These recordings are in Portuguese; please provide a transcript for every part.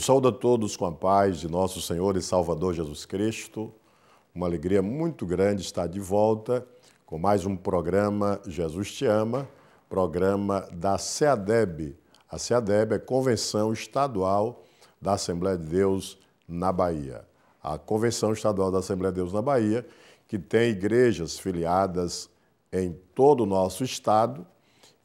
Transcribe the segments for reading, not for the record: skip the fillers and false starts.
saúdo a todos com a paz de nosso Senhor e Salvador Jesus Cristo. Uma alegria muito grande estar de volta com mais um programa Jesus Te Ama, programa da CEADEB. A CEADEB é Convenção Estadual da Assembleia de Deus na Bahia. A Convenção Estadual da Assembleia de Deus na Bahia, que tem igrejas filiadas em todo o nosso estado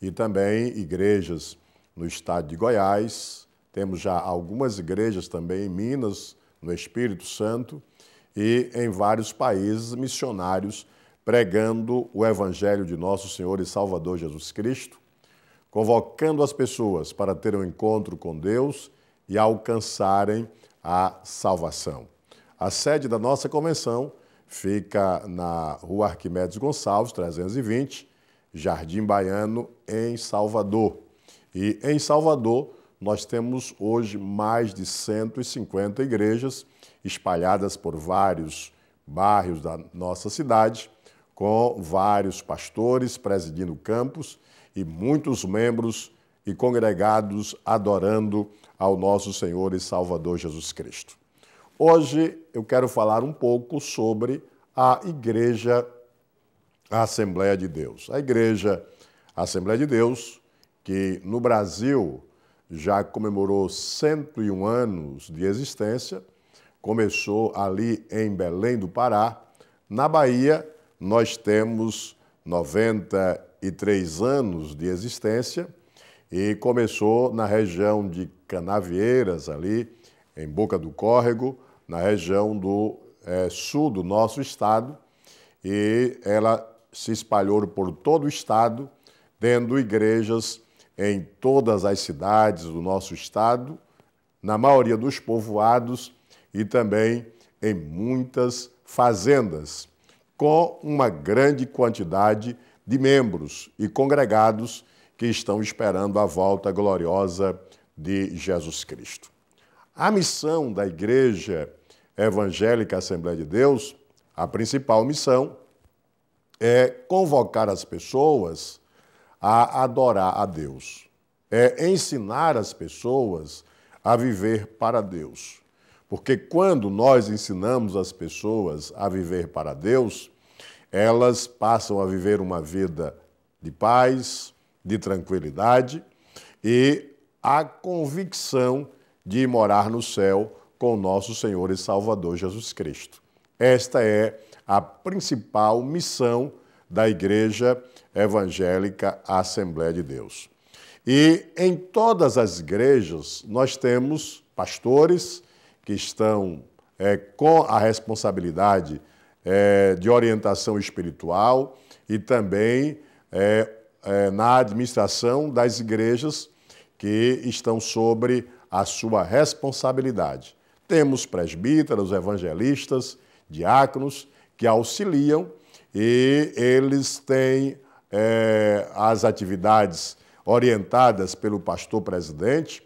e também igrejas no estado de Goiás. Temos já algumas igrejas também em Minas, no Espírito Santo, e em vários países missionários pregando o Evangelho de nosso Senhor e Salvador Jesus Cristo, convocando as pessoas para terem um encontro com Deus e alcançarem a salvação. A sede da nossa convenção fica na Rua Arquimedes Gonçalves, 320, Jardim Baiano, em Salvador. E em Salvador, nós temos hoje mais de 150 igrejas espalhadas por vários bairros da nossa cidade, com vários pastores presidindo campos e muitos membros e congregados adorando ao nosso Senhor e Salvador Jesus Cristo. Hoje eu quero falar um pouco sobre a Igreja Assembleia de Deus. A Igreja Assembleia de Deus, que no Brasil já comemorou 101 anos de existência, começou ali em Belém do Pará. Na Bahia, nós temos 93 anos de existência e começou na região de Canavieiras, ali em Boca do Córrego, na região do sul do nosso estado, e ela se espalhou por todo o estado, tendo igrejas em todas as cidades do nosso estado, na maioria dos povoados e também em muitas fazendas, com uma grande quantidade de membros e congregados que estão esperando a volta gloriosa de Jesus Cristo. A missão da Igreja Evangélica Assembleia de Deus, a principal missão, é convocar as pessoas a adorar a Deus. É ensinar as pessoas a viver para Deus. Porque quando nós ensinamos as pessoas a viver para Deus, elas passam a viver uma vida de paz, de tranquilidade e a convicção de morar no céu com nosso Senhor e Salvador Jesus Cristo. Esta é a principal missão da Igreja Evangélica Assembleia de Deus. E em todas as igrejas nós temos pastores que estão com a responsabilidade de orientação espiritual e também na administração das igrejas que estão sobre a sua responsabilidade. Temos presbíteros, evangelistas, diáconos que auxiliam e eles têm as atividades orientadas pelo pastor presidente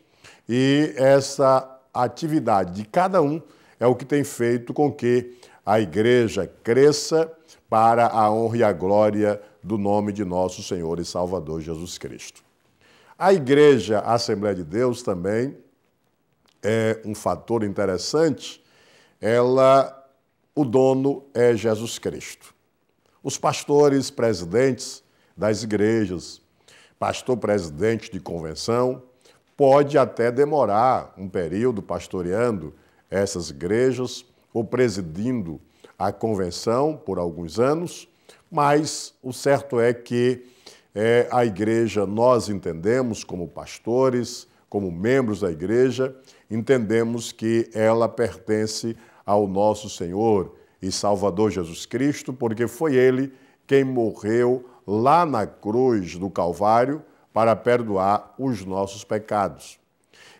e essa atividade de cada um é o que tem feito com que a igreja cresça para a honra e a glória do nome de nosso Senhor e Salvador Jesus Cristo. A Igreja Assembleia de Deus também é um fator interessante. O dono é Jesus Cristo. Os pastores presidentes das igrejas, pastor presidente de convenção, pode até demorar um período pastoreando essas igrejas ou presidindo a convenção por alguns anos, mas o certo é que a igreja, nós entendemos como pastores, como membros da igreja, entendemos que ela pertence ao nosso Senhor e Salvador Jesus Cristo, porque foi Ele quem morreu lá na cruz do Calvário para perdoar os nossos pecados.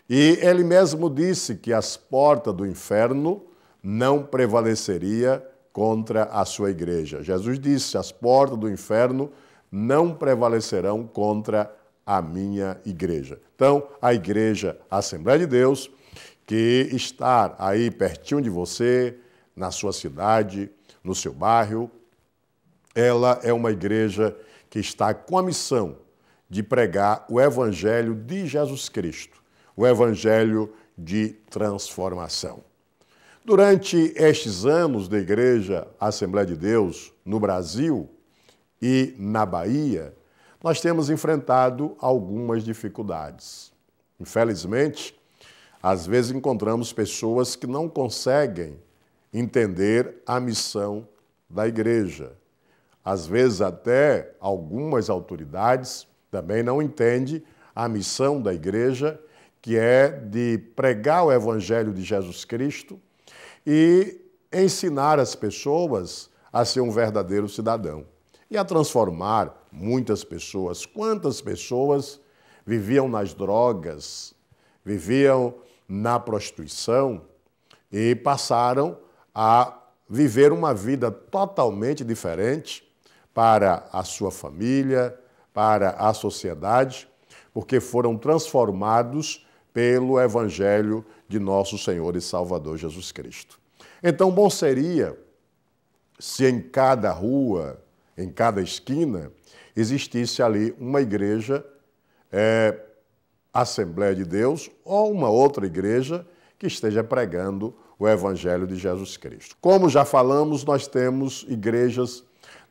E Ele mesmo disse que as portas do inferno não prevaleceria contra a sua igreja. Jesus disse, as portas do inferno não prevalecerão contra a minha igreja. Então, a Igreja Assembleia de Deus, que está aí pertinho de você, na sua cidade, no seu bairro, ela é uma igreja que está com a missão de pregar o Evangelho de Jesus Cristo, o Evangelho de transformação. Durante estes anos da Igreja Assembleia de Deus no Brasil e na Bahia, nós temos enfrentado algumas dificuldades. Infelizmente, às vezes encontramos pessoas que não conseguem entender a missão da igreja. Às vezes até algumas autoridades também não entendem a missão da igreja, que é de pregar o Evangelho de Jesus Cristo e ensinar as pessoas a ser um verdadeiro cidadão e a transformar muitas pessoas. Quantas pessoas viviam nas drogas, viviam na prostituição e passaram a viver uma vida totalmente diferente para a sua família, para a sociedade, porque foram transformados pelo Evangelho de nosso Senhor e Salvador Jesus Cristo. Então, bom seria se em cada rua, em cada esquina, existisse ali uma igreja Assembleia de Deus ou uma outra igreja que esteja pregando o Evangelho de Jesus Cristo. Como já falamos, nós temos igrejas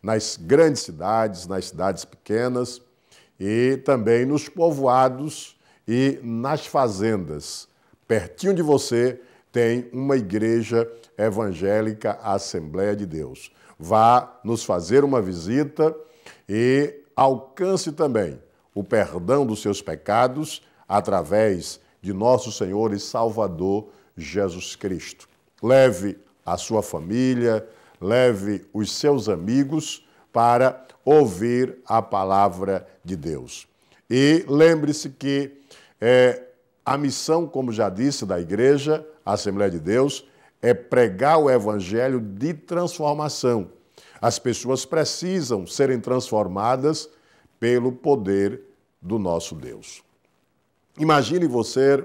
nas grandes cidades, nas cidades pequenas e também nos povoados e nas fazendas. Pertinho de você tem uma igreja evangélica Assembleia de Deus. Vá nos fazer uma visita e alcance também o perdão dos seus pecados através de nosso Senhor e Salvador Jesus Cristo. Leve a sua família, leve os seus amigos para ouvir a palavra de Deus. E lembre-se que a missão, como já disse, da Igreja Assembleia de Deus é pregar o Evangelho de transformação. As pessoas precisam serem transformadas pelo poder do nosso Deus. Imagine você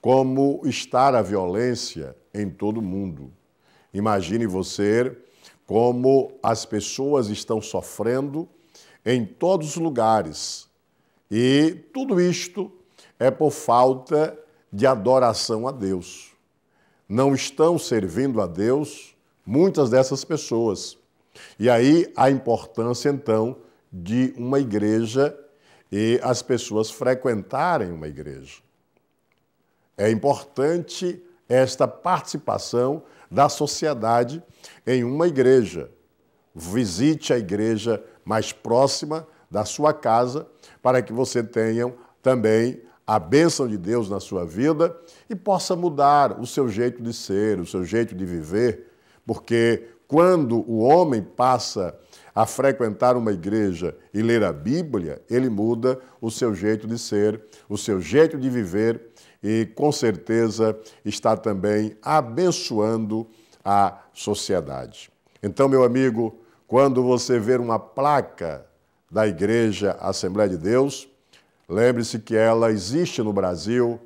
como está a violência em todo o mundo. Imagine você como as pessoas estão sofrendo em todos os lugares. E tudo isto é por falta de adoração a Deus. Não estão servindo a Deus muitas dessas pessoas. E aí a importância, então, de uma igreja e as pessoas frequentarem uma igreja. É importante esta participação da sociedade em uma igreja. Visite a igreja mais próxima da sua casa para que você tenha também a bênção de Deus na sua vida e possa mudar o seu jeito de ser, o seu jeito de viver, porque quando o homem passa a frequentar uma igreja e ler a Bíblia, ele muda o seu jeito de ser, o seu jeito de viver e, com certeza, está também abençoando a sociedade. Então, meu amigo, quando você ver uma placa da Igreja Assembleia de Deus, lembre-se que ela existe no Brasil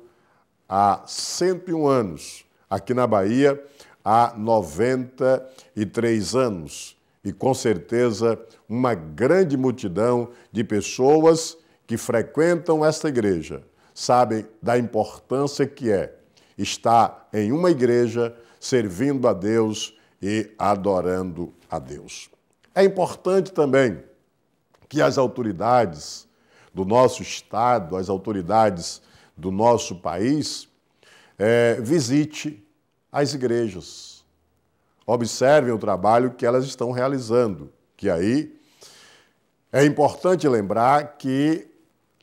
há 101 anos, aqui na Bahia há 93 anos. E, com certeza, uma grande multidão de pessoas que frequentam esta igreja sabem da importância que é estar em uma igreja servindo a Deus e adorando a Deus. É importante também que as autoridades do nosso estado, as autoridades do nosso país, visite as igrejas. Observem o trabalho que elas estão realizando, que aí é importante lembrar que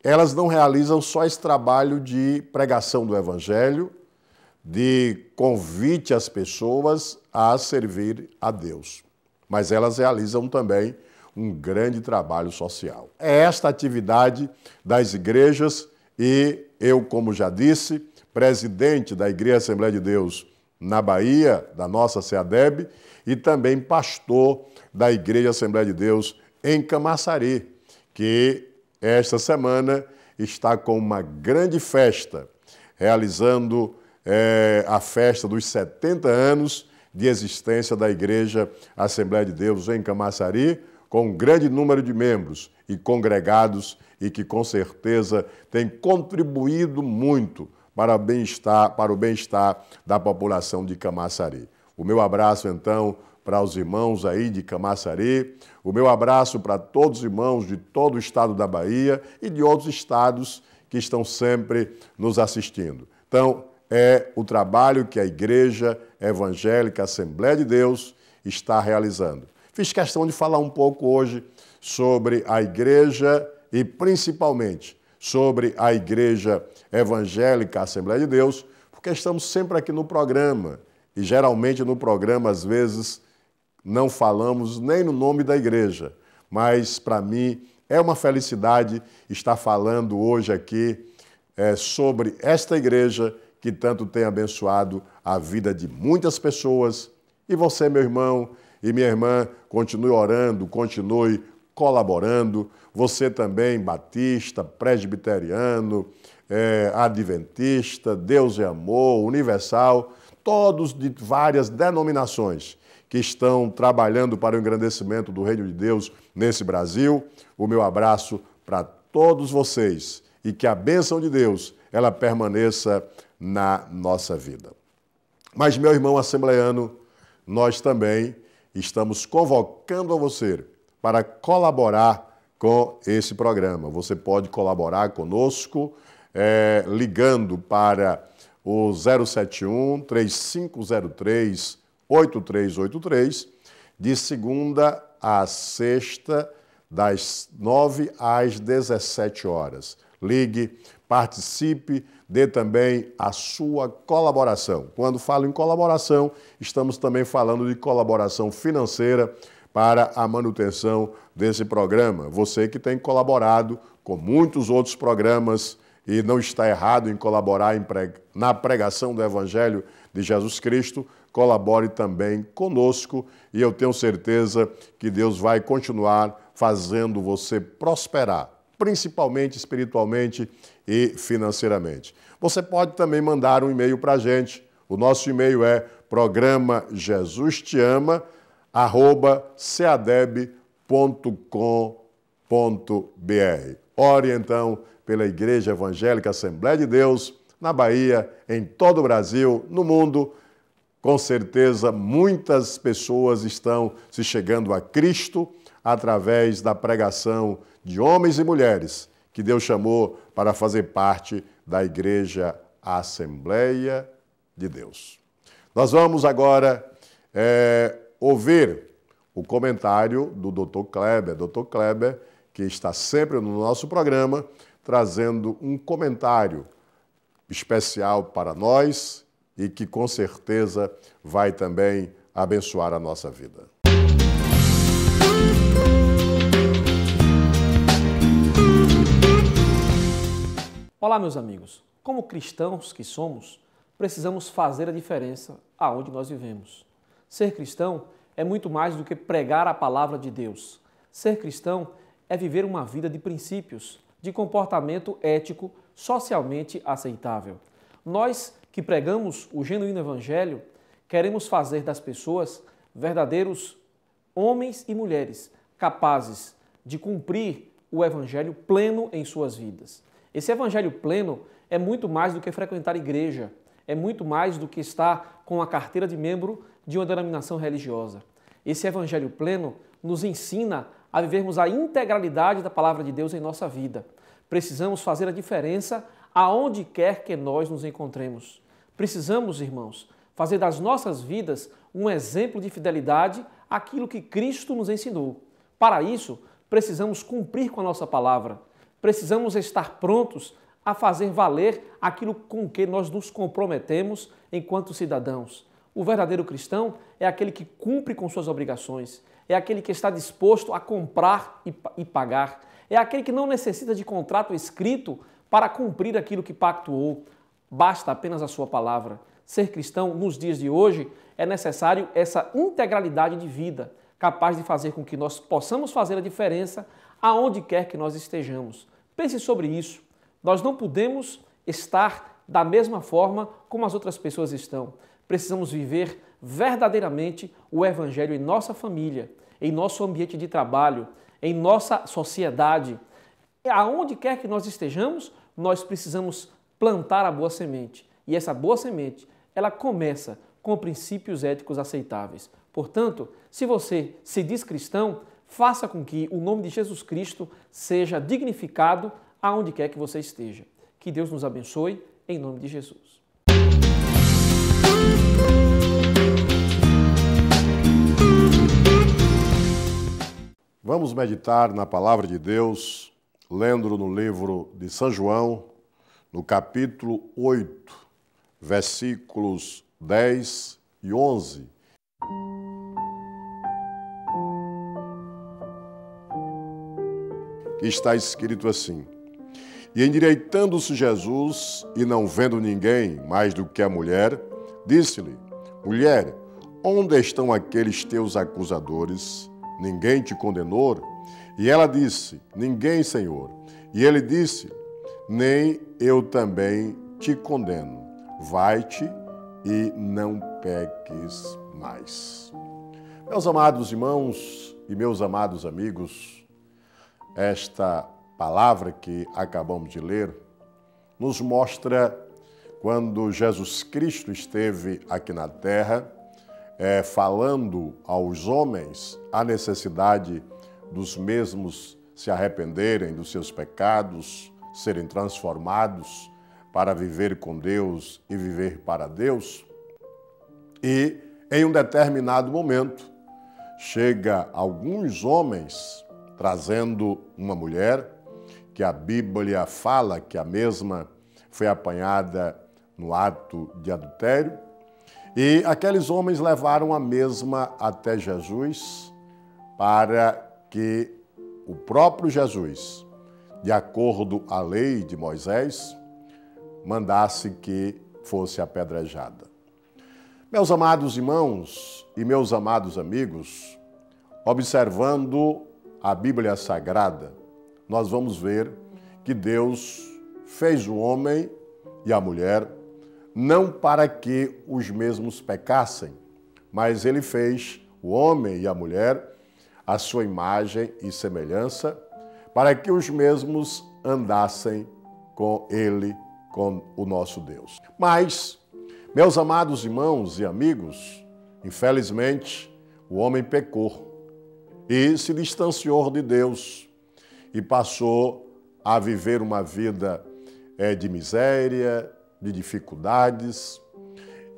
elas não realizam só esse trabalho de pregação do Evangelho, de convite às pessoas a servir a Deus, mas elas realizam também um grande trabalho social. É esta atividade das igrejas e eu, como já disse, presidente da Igreja Assembleia de Deus na Bahia, da nossa CEADEB, e também pastor da Igreja Assembleia de Deus em Camaçari, que esta semana está com uma grande festa, realizando a festa dos 70 anos de existência da Igreja Assembleia de Deus em Camaçari, com um grande número de membros e congregados e que, com certeza, tem contribuído muito para o bem-estar da população de Camaçari. O meu abraço, então, para os irmãos aí de Camaçari, o meu abraço para todos os irmãos de todo o estado da Bahia e de outros estados que estão sempre nos assistindo. Então, é o trabalho que a Igreja Evangélica Assembleia de Deus está realizando. Fiz questão de falar um pouco hoje sobre a igreja e principalmente sobre a Igreja Evangélica Assembleia de Deus, porque estamos sempre aqui no programa e geralmente no programa, às vezes, não falamos nem no nome da igreja, mas para mim é uma felicidade estar falando hoje aqui sobre esta igreja que tanto tem abençoado a vida de muitas pessoas. E você, meu irmão e minha irmã, continue orando, continue colaborando. Você também, batista, presbiteriano, adventista, Deus é amor, universal, todos de várias denominações que estão trabalhando para o engrandecimento do Reino de Deus nesse Brasil. O meu abraço para todos vocês e que a bênção de Deus ela permaneça na nossa vida. Mas, meu irmão assembleano, nós também estamos convocando a você para colaborar com esse programa. Você pode colaborar conosco ligando para o 071-3503-8383, de segunda a sexta, das 9 às 17 horas. Ligue, participe, dê também a sua colaboração. Quando falo em colaboração, estamos também falando de colaboração financeira para a manutenção desse programa. Você que tem colaborado com muitos outros programas e não está errado em colaborar na pregação do Evangelho de Jesus Cristo, colabore também conosco e eu tenho certeza que Deus vai continuar fazendo você prosperar, principalmente espiritualmente e financeiramente. Você pode também mandar um e-mail para a gente. O nosso e-mail é programajesusteama@ceadeb.com.br. Ore então pela Igreja Evangélica Assembleia de Deus, na Bahia, em todo o Brasil, no mundo. Com certeza, muitas pessoas estão se chegando a Cristo através da pregação de homens e mulheres que Deus chamou para fazer parte da Igreja Assembleia de Deus. Nós vamos agora ouvir o comentário do Dr. Kleber, que está sempre no nosso programa, trazendo um comentário especial para nós e que com certeza vai também abençoar a nossa vida. Olá, meus amigos. Como cristãos que somos, precisamos fazer a diferença aonde nós vivemos. Ser cristão é muito mais do que pregar a palavra de Deus. Ser cristão é viver uma vida de princípios, de comportamento ético, socialmente aceitável. Nós que pregamos o genuíno evangelho, queremos fazer das pessoas verdadeiros homens e mulheres capazes de cumprir o evangelho pleno em suas vidas. Esse evangelho pleno é muito mais do que frequentar igreja, é muito mais do que estar com a carteira de membro de uma denominação religiosa. Esse evangelho pleno nos ensina a vivermos a integralidade da palavra de Deus em nossa vida. Precisamos fazer a diferença aonde quer que nós nos encontremos. Precisamos, irmãos, fazer das nossas vidas um exemplo de fidelidade àquilo que Cristo nos ensinou. Para isso, precisamos cumprir com a nossa palavra. Precisamos estar prontos a fazer valer aquilo com que nós nos comprometemos enquanto cidadãos. O verdadeiro cristão é aquele que cumpre com suas obrigações, é aquele que está disposto a comprar e pagar, é aquele que não necessita de contrato escrito para cumprir aquilo que pactuou. Basta apenas a sua palavra. Ser cristão nos dias de hoje é necessário essa integralidade de vida, capaz de fazer com que nós possamos fazer a diferença aonde quer que nós estejamos. Pense sobre isso. Nós não podemos estar da mesma forma como as outras pessoas estão. Precisamos viver verdadeiramente o Evangelho em nossa família, em nosso ambiente de trabalho, em nossa sociedade. Aonde quer que nós estejamos, nós precisamos plantar a boa semente. E essa boa semente, ela começa com princípios éticos aceitáveis. Portanto, se você se diz cristão, faça com que o nome de Jesus Cristo seja dignificado aonde quer que você esteja. Que Deus nos abençoe, em nome de Jesus. Vamos meditar na palavra de Deus, lendo no livro de São João, no capítulo 8, versículos 10 e 11. Que está escrito assim: E endireitando-se Jesus, e não vendo ninguém mais do que a mulher, disse-lhe: Mulher, onde estão aqueles teus acusadores? Ninguém te condenou? E ela disse: Ninguém, Senhor. E ele disse: Nem eu também te condeno. Vai-te e não peques mais. Meus amados irmãos e meus amados amigos, esta palavra que acabamos de ler nos mostra quando Jesus Cristo esteve aqui na terra, falando aos homens a necessidade dos mesmos se arrependerem dos seus pecados, serem transformados para viver com Deus e viver para Deus. E em um determinado momento, chega alguns homens trazendo uma mulher, que a Bíblia fala que a mesma foi apanhada no ato de adultério, e aqueles homens levaram a mesma até Jesus para que o próprio Jesus, de acordo à lei de Moisés, mandasse que fosse apedrejada. Meus amados irmãos e meus amados amigos, observando a Bíblia Sagrada, nós vamos ver que Deus fez o homem e a mulher não para que os mesmos pecassem, mas Ele fez o homem e a mulher à sua imagem e semelhança, para que os mesmos andassem com Ele, com o nosso Deus. Mas, meus amados irmãos e amigos, infelizmente, o homem pecou e se distanciou de Deus e passou a viver uma vida de miséria, de dificuldades.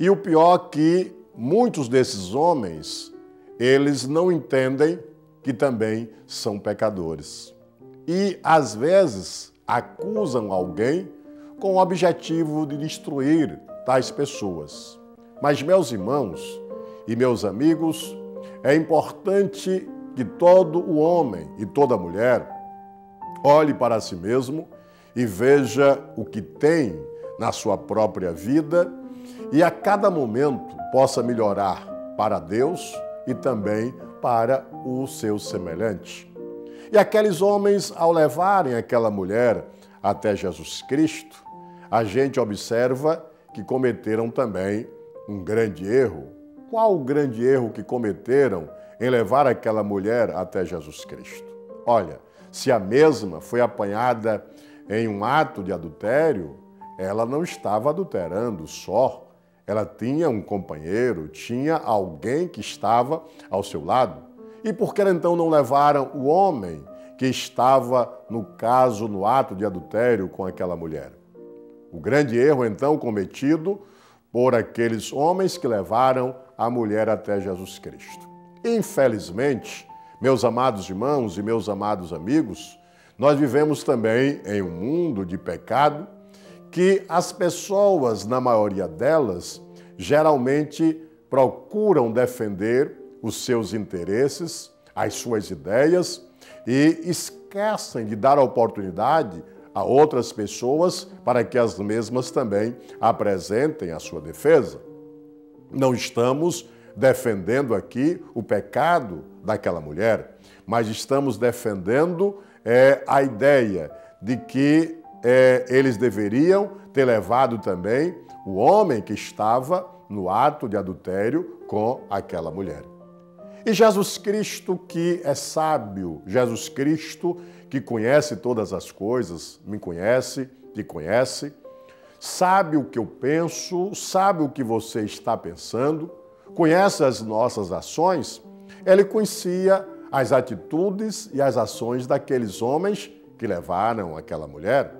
E o pior é que muitos desses homens, eles não entendem que também são pecadores. E, às vezes, acusam alguém com o objetivo de destruir tais pessoas. Mas, meus irmãos e meus amigos, é importante que todo o homem e toda mulher olhe para si mesmo e veja o que tem na sua própria vida e a cada momento possa melhorar para Deus e também para o seu semelhante. E aqueles homens, ao levarem aquela mulher até Jesus Cristo, a gente observa que cometeram também um grande erro. Qual o grande erro que cometeram em levar aquela mulher até Jesus Cristo? Olha, se a mesma foi apanhada em um ato de adultério, ela não estava adulterando só. Ela tinha um companheiro, tinha alguém que estava ao seu lado. E por que então não levaram o homem que estava, no caso, no ato de adultério com aquela mulher? O grande erro, então, cometido por aqueles homens que levaram a mulher até Jesus Cristo. Infelizmente, meus amados irmãos e meus amados amigos, nós vivemos também em um mundo de pecado que as pessoas, na maioria delas, geralmente procuram defender os seus interesses, as suas ideias e esquecem de dar a oportunidade a outras pessoas para que as mesmas também apresentem a sua defesa. Não estamos defendendo aqui o pecado daquela mulher, mas estamos defendendo a ideia de que eles deveriam ter levado também o homem que estava no ato de adultério com aquela mulher. E Jesus Cristo, que é sábio, Jesus Cristo, que conhece todas as coisas, me conhece, te conhece, sabe o que eu penso, sabe o que você está pensando, conhece as nossas ações. Ele conhecia as atitudes e as ações daqueles homens que levaram aquela mulher.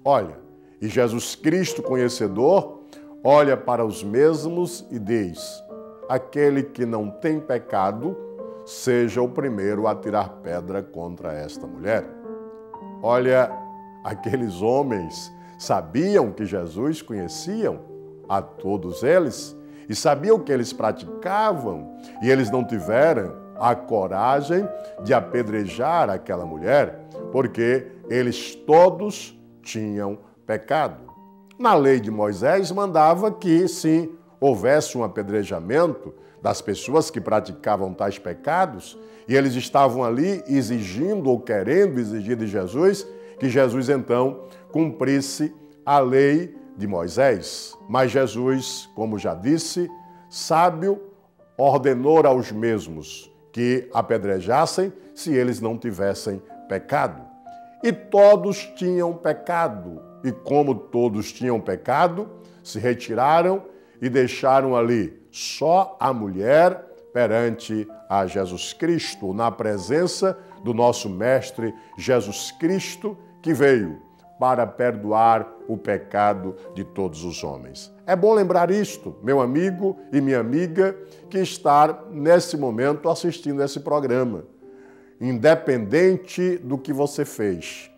Olha, e Jesus Cristo, conhecedor, olha para os mesmos e diz: aquele que não tem pecado, seja o primeiro a tirar pedra contra esta mulher. Olha, aqueles homens sabiam que Jesus conhecia a todos eles e sabiam que eles praticavam, e eles não tiveram a coragem de apedrejar aquela mulher, porque eles todos tinham pecado. Na lei de Moisés mandava que, sim, houvesse um apedrejamento das pessoas que praticavam tais pecados, e eles estavam ali exigindo ou querendo exigir de Jesus que Jesus então cumprisse a lei de Moisés. Mas Jesus, como já disse, sábio, ordenou aos mesmos que apedrejassem se eles não tivessem pecado. E todos tinham pecado, e como todos tinham pecado, se retiraram e deixaram ali só a mulher perante a Jesus Cristo, na presença do nosso Mestre Jesus Cristo, que veio para perdoar o pecado de todos os homens. É bom lembrar isto, meu amigo e minha amiga, que está nesse momento assistindo esse programa. Independente do que você fez,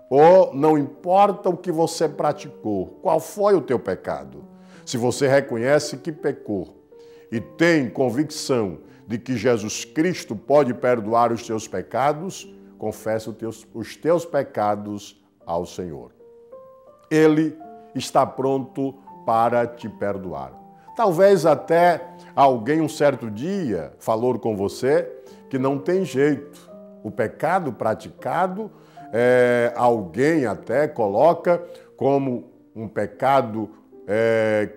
ou não importa o que você praticou, qual foi o teu pecado, se você reconhece que pecou e tem convicção de que Jesus Cristo pode perdoar os teus pecados, confessa os teus pecados ao Senhor. Ele está pronto para te perdoar. Talvez até alguém um certo dia falou com você que não tem jeito. O pecado praticado, alguém até coloca como um pecado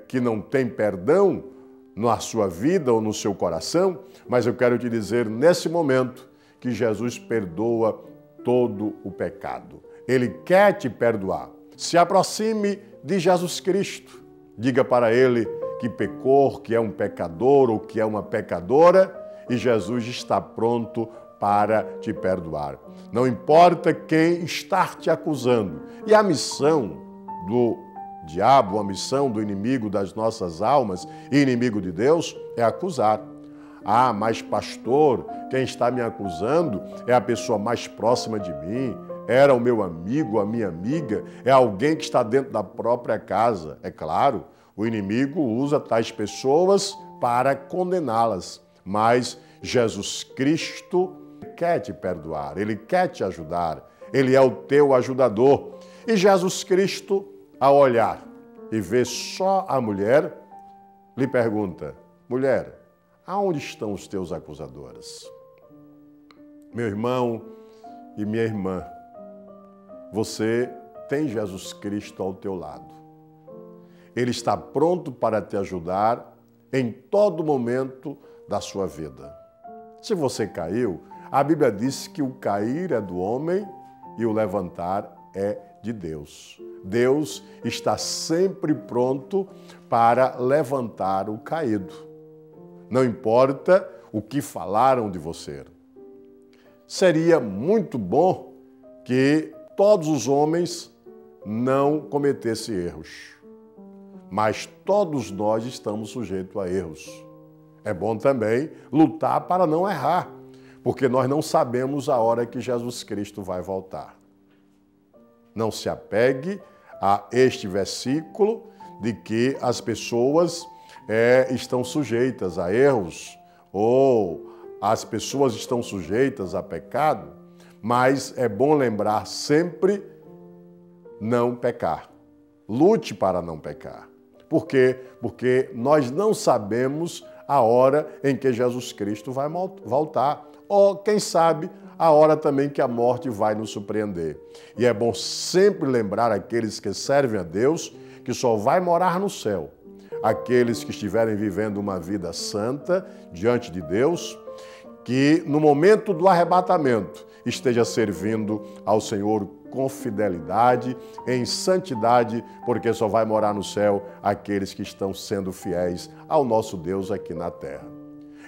que não tem perdão na sua vida ou no seu coração, mas eu quero te dizer nesse momento que Jesus perdoa todo o pecado. Ele quer te perdoar. Se aproxime de Jesus Cristo. Diga para ele que pecou, que é um pecador ou que é uma pecadora, e Jesus está pronto para te perdoar. Não importa quem está te acusando. E a missão do diabo, a missão do inimigo das nossas almas e inimigo de Deus é acusar. Ah, mas pastor, quem está me acusando é a pessoa mais próxima de mim, era o meu amigo, a minha amiga, é alguém que está dentro da própria casa. É claro, o inimigo usa tais pessoas para condená-las, mas Jesus Cristo quer te perdoar, Ele quer te ajudar, Ele é o teu ajudador. E Jesus Cristo, ao olhar e ver só a mulher, lhe pergunta: mulher, aonde estão os teus acusadores? Meu irmão e minha irmã, você tem Jesus Cristo ao teu lado. Ele está pronto para te ajudar em todo momento da sua vida. Se você caiu, a Bíblia diz que o cair é do homem e o levantar é de Deus. Deus está sempre pronto para levantar o caído. Não importa o que falaram de você. Seria muito bom que todos os homens não cometessem erros. Mas todos nós estamos sujeitos a erros. É bom também lutar para não errar, porque nós não sabemos a hora que Jesus Cristo vai voltar. Não se apegue a este versículo de que as pessoas estão sujeitas a erros ou as pessoas estão sujeitas a pecado, mas é bom lembrar sempre não pecar. Lute para não pecar. Por quê? Porque nós não sabemos a hora em que Jesus Cristo vai voltar. Ou, quem sabe, a hora também que a morte vai nos surpreender. E é bom sempre lembrar aqueles que servem a Deus que só vai morar no céu. Aqueles que estiverem vivendo uma vida santa diante de Deus, que no momento do arrebatamento esteja servindo ao Senhor com fidelidade, em santidade, porque só vai morar no céu aqueles que estão sendo fiéis ao nosso Deus aqui na terra.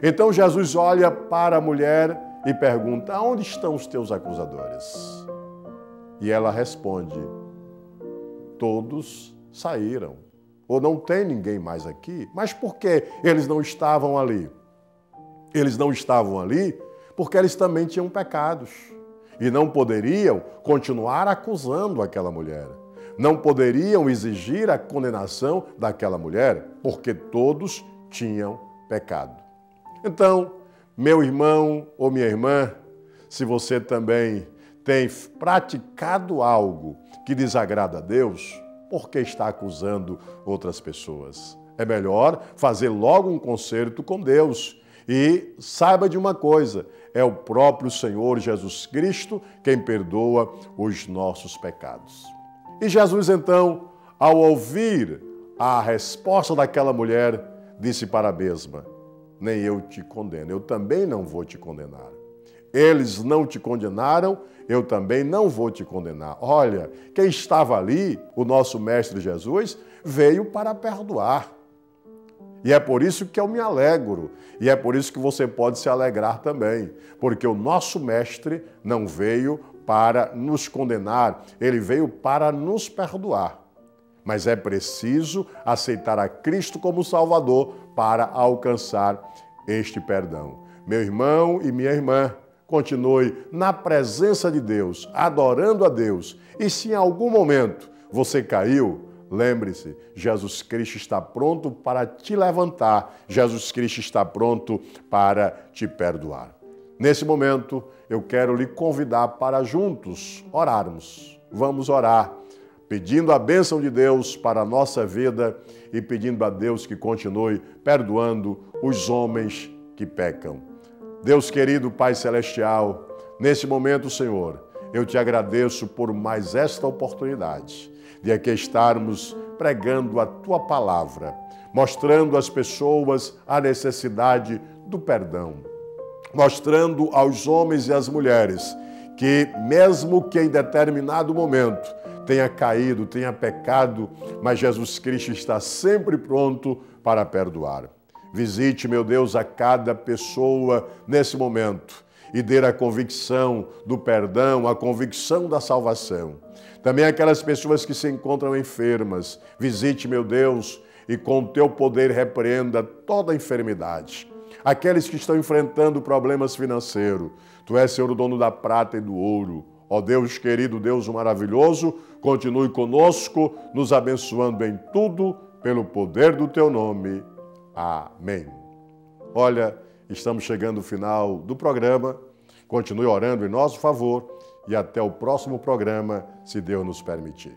Então Jesus olha para a mulher e pergunta: onde estão os teus acusadores? E ela responde: todos saíram. Ou não tem ninguém mais aqui? Mas por que eles não estavam ali? Eles não estavam ali porque eles também tinham pecados e não poderiam continuar acusando aquela mulher. Não poderiam exigir a condenação daquela mulher porque todos tinham pecado. Então, meu irmão ou minha irmã, se você também tem praticado algo que desagrada a Deus, por que está acusando outras pessoas? É melhor fazer logo um concerto com Deus. E saiba de uma coisa, é o próprio Senhor Jesus Cristo quem perdoa os nossos pecados. E Jesus então, ao ouvir a resposta daquela mulher, disse para a mesma: nem eu te condeno, eu também não vou te condenar. Eles não te condenaram, eu também não vou te condenar. Olha, quem estava ali, o nosso Mestre Jesus, veio para perdoar. E é por isso que eu me alegro, e é por isso que você pode se alegrar também, porque o nosso Mestre não veio para nos condenar, ele veio para nos perdoar. Mas é preciso aceitar a Cristo como Salvador para alcançar este perdão. Meu irmão e minha irmã, continue na presença de Deus, adorando a Deus. E se em algum momento você caiu, lembre-se, Jesus Cristo está pronto para te levantar. Jesus Cristo está pronto para te perdoar. Nesse momento, eu quero lhe convidar para juntos orarmos. Vamos orar, pedindo a bênção de Deus para a nossa vida e pedindo a Deus que continue perdoando os homens que pecam. Deus querido, Pai Celestial, nesse momento, Senhor, eu te agradeço por mais esta oportunidade de aqui estarmos pregando a Tua palavra, mostrando às pessoas a necessidade do perdão, mostrando aos homens e às mulheres que, mesmo que em determinado momento tenha caído, tenha pecado, mas Jesus Cristo está sempre pronto para perdoar. Visite, meu Deus, a cada pessoa nesse momento e dê a convicção do perdão, a convicção da salvação. Também aquelas pessoas que se encontram enfermas, visite, meu Deus, e com o teu poder repreenda toda a enfermidade. Aqueles que estão enfrentando problemas financeiros, tu és, Senhor, o dono da prata e do ouro. Ó Deus querido, Deus maravilhoso, continue conosco, nos abençoando em tudo, pelo poder do teu nome. Amém. Olha, estamos chegando ao final do programa. Continue orando em nosso favor e até o próximo programa, se Deus nos permitir.